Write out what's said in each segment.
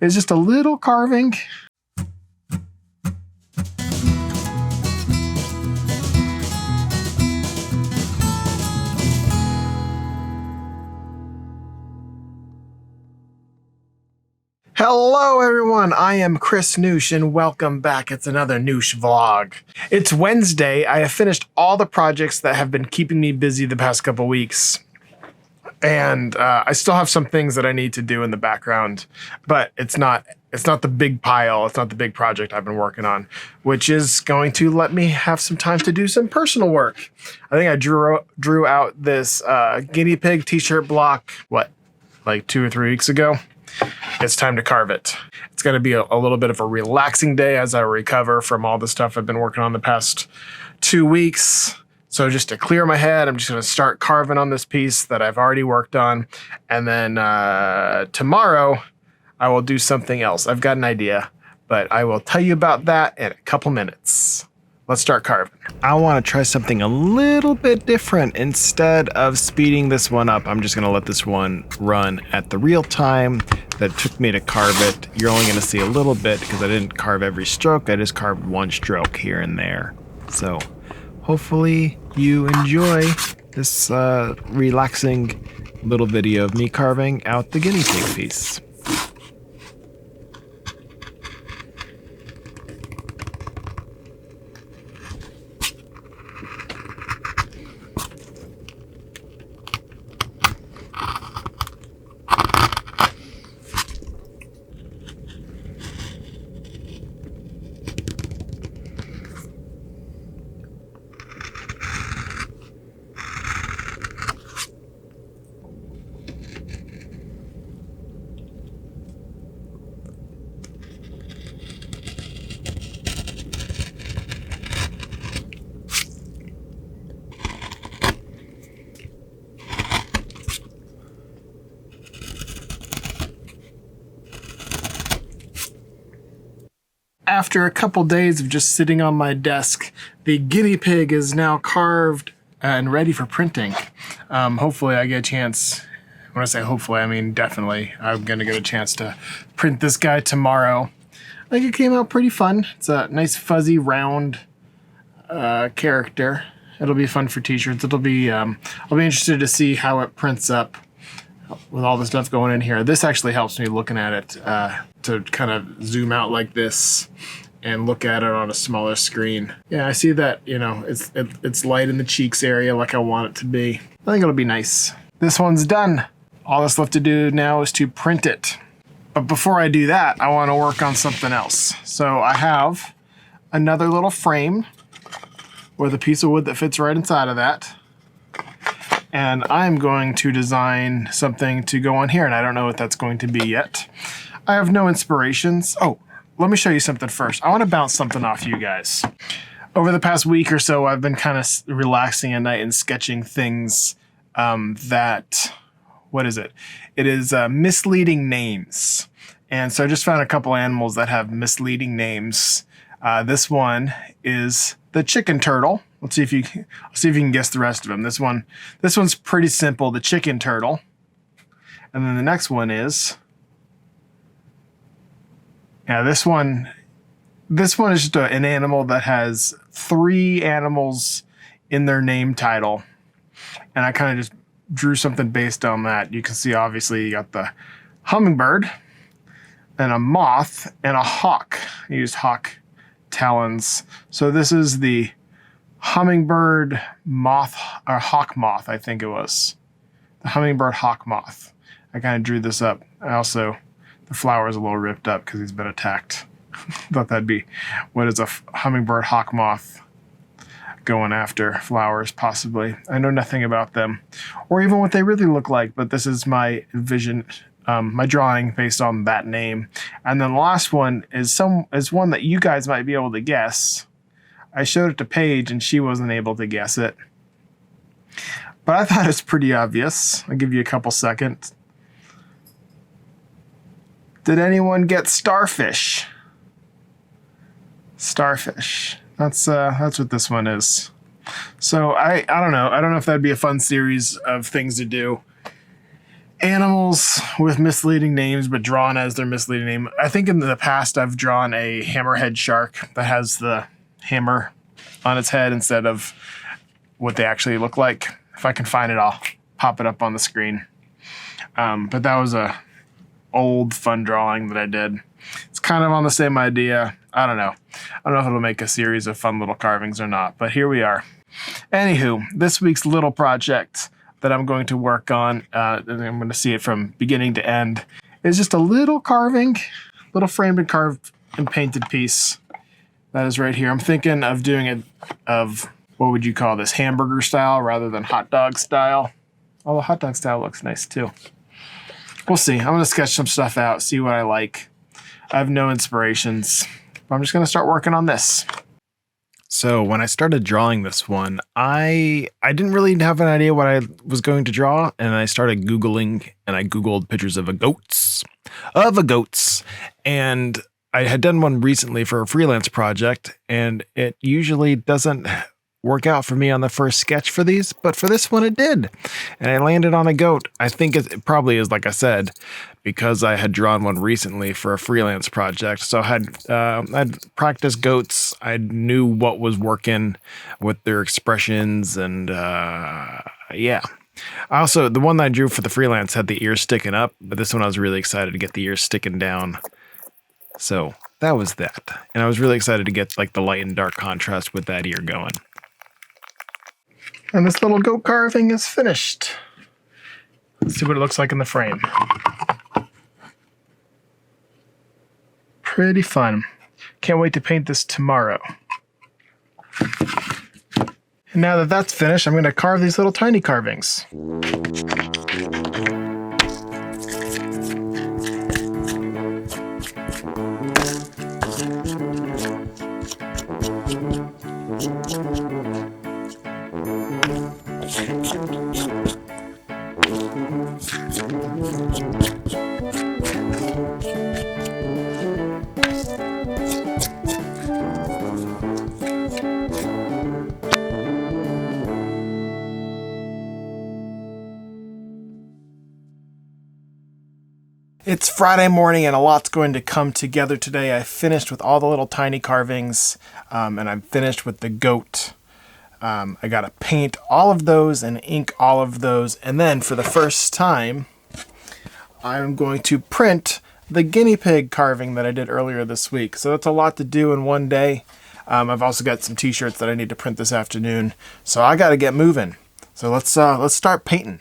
is just a little carving. Hello everyone, I am Chris Noosh and welcome back. It's another Noosh vlog. It's Wednesday. I have finished all the projects that have been keeping me busy the past couple weeks. And I still have some things that I need to do in the background, but it's not the big pile, it's not the big project I've been working on, which is going to let me have some time to do some personal work. I think I drew out this guinea pig t-shirt block, like 2 or 3 weeks ago. It's time to carve it. It's going to be a little bit of a relaxing day as I recover from all the stuff I've been working on the past 2 weeks. So just to clear my head, I'm just going to start carving on this piece that I've already worked on. And then tomorrow, I will do something else. I've got an idea, but I will tell you about that in a couple minutes. Let's start carving. I want to try something a little bit different. Instead of speeding this one up, I'm just going to let this one run at the real time that it took me to carve it. You're only going to see a little bit because I didn't carve every stroke. I just carved one stroke here and there. So hopefully you enjoy this relaxing little video of me carving out the guinea pig piece. After a couple days of just sitting on my desk, the guinea pig is now carved and ready for printing. Hopefully I get a chance, when I say hopefully, I mean definitely, I'm gonna get a chance to print this guy tomorrow. I think it came out pretty fun. It's a nice fuzzy round character. It'll be fun for t-shirts. I'll be interested to see how it prints up with all the stuff going in here. This actually helps me looking at it to kind of zoom out like this and look at it on a smaller screen. Yeah, I see that, you know, it's light in the cheeks area like I want it to be. I think it'll be nice. This one's done. All that's left to do now is to print it. But before I do that, I want to work on something else. So I have another little frame with a piece of wood that fits right inside of that. And I'm going to design something to go on here, and I don't know what that's going to be yet. I have no inspirations. Oh, let me show you something first. I want to bounce something off you guys. Over the past week or so, I've been kind of relaxing at night and sketching things what is it? It is misleading names. And so I just found a couple animals that have misleading names. This one is the chicken turtle. Let's see if you can guess the rest of them. This one's pretty simple, the chicken turtle. And then the next one is, yeah, this one is just an animal that has 3 animals in their name title. And I kind of just drew something based on that. You can see obviously you got the hummingbird and a moth and a hawk. I used hawk talons. So this is the hummingbird moth, or hawk moth, I think it was. The hummingbird hawk moth. I kind of drew this up. The flower is a little ripped up because he's been attacked. Thought that'd be, what is a hummingbird hawk moth going after? Flowers, possibly. I know nothing about them, or even what they really look like, but this is my vision, my drawing based on that name. And then the last one is one that you guys might be able to guess. I showed it to Paige and she wasn't able to guess it. But I thought it was pretty obvious. I'll give you a couple seconds. Did anyone get starfish? Starfish. That's what this one is. So I don't know. I don't know if that'd be a fun series of things to do. animals with misleading names, but drawn as their misleading name. I think in the past I've drawn a hammerhead shark that has the hammer on its head instead of what they actually look like. If I can find it, I'll pop it up on the screen. But that was a old fun drawing that I did. It's kind of on the same idea. I don't know. I don't know if it'll make a series of fun little carvings or not, but here we are. Anywho, this week's little project that I'm going to work on, and I'm going to see it from beginning to end, is just a little carving, little framed and carved and painted piece that is right here. I'm thinking of doing it of, what would you call this, hamburger style rather than hot dog style. Although hot dog style looks nice too. We'll see. I'm going to sketch some stuff out, see what I like. I have no inspirations. I'm just going to start working on this. So when I started drawing this one, I didn't really have an idea what I was going to draw, and I started Googling, and I Googled pictures of a goats, and I had done one recently for a freelance project, and it usually doesn't work out for me on the first sketch for these, but for this one it did, and I landed on a goat. I think it probably is, like I said, because I had drawn one recently for a freelance project. So I'd practiced goats. I knew what was working with their expressions, and yeah. Also, the one that I drew for the freelance had the ears sticking up, but this one I was really excited to get the ears sticking down. So that was that, and I was really excited to get like the light and dark contrast with that ear going. And this little goat carving is finished. Let's see what it looks like in the frame. Pretty fun. Can't wait to paint this tomorrow. And now that that's finished, I'm going to carve these little tiny carvings. It's Friday morning and a lot's going to come together today. I finished with all the little tiny carvings, and I'm finished with the goat. I got to paint all of those and ink all of those, and then for the first time, I'm going to print the guinea pig carving that I did earlier this week. So that's a lot to do in one day. I've also got some t-shirts that I need to print this afternoon, so I got to get moving. So let's start painting.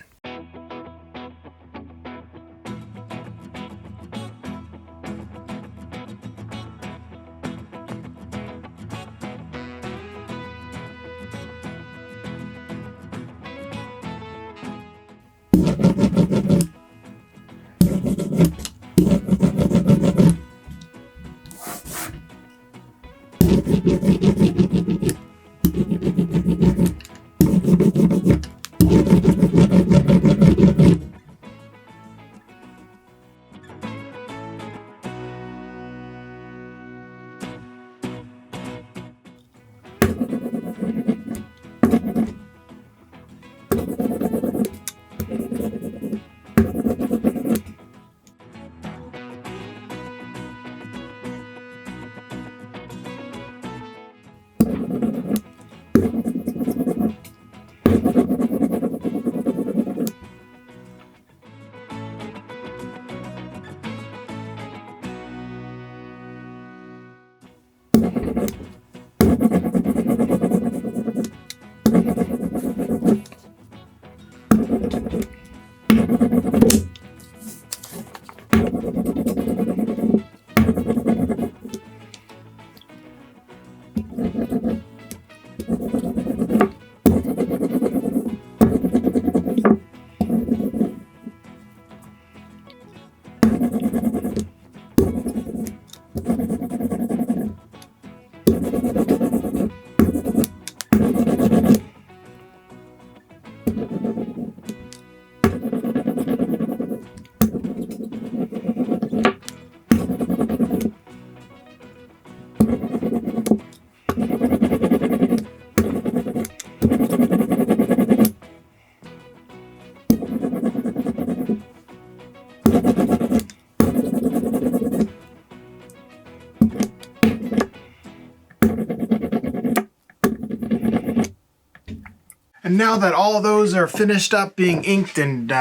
And now that all those are finished up being inked and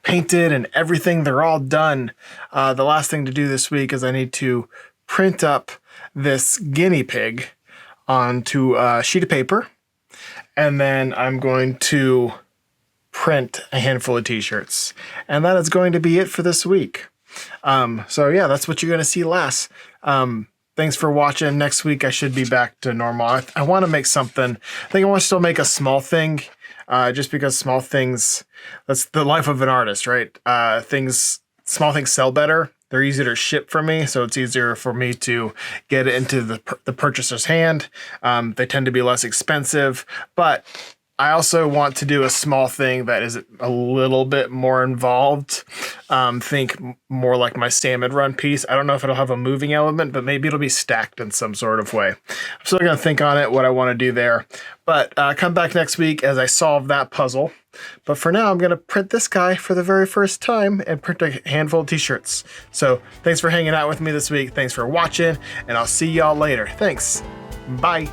painted and everything, they're all done. The last thing to do this week is I need to print up this guinea pig onto a sheet of paper. And then I'm going to print a handful of t-shirts. And that is going to be it for this week. So yeah, that's what you're going to see last. Thanks for watching. Next week I should be back to normal. I want to make something. I think I want to still make a small thing, just because small things, that's the life of an artist, right? Small things sell better. They're easier to ship for me, so it's easier for me to get it into the purchaser's hand. They tend to be less expensive, but I also want to do a small thing that is a little bit more involved. Think more like my salmon run piece. I don't know if it'll have a moving element, but maybe it'll be stacked in some sort of way. I'm still going to think on it, what I want to do there. But come back next week as I solve that puzzle. But for now, I'm going to print this guy for the very first time and print a handful of t-shirts. So thanks for hanging out with me this week. Thanks for watching, and I'll see y'all later. Thanks. Bye.